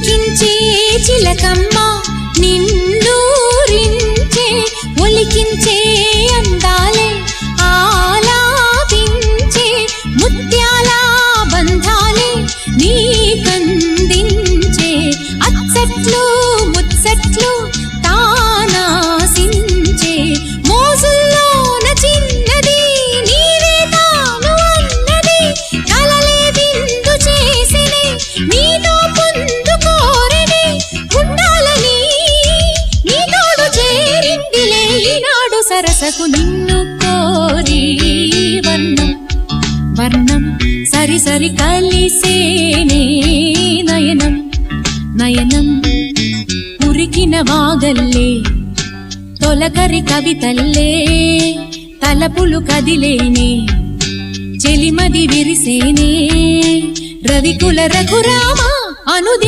పులికించే చిలకమ్మ నిన్నూరించే ఒలికించే అందాలే ఆలాపించే ముత్యాల బంధాలే నీకందించే అచ్చట్లు ముచ్చట్లు తానాసించే మోజుల్లోన చిన్నది నీవే తాను అన్నది కలలే విందు చేసినే నీతో పొందు కోరినే ఉండాలని నీ తోడు చేరిందిలే ఈనాడు సరసకు నిన్ను కోరి వర్ణం వర్ణం సరి సరి కలిసేనే నయనం నయనం ఉరికిన వాగల్లే తొలకరి కవితల్లే తలపులు కదిలేనే చెలిమది విరిసేనే రవికుల రఘురామ అనుది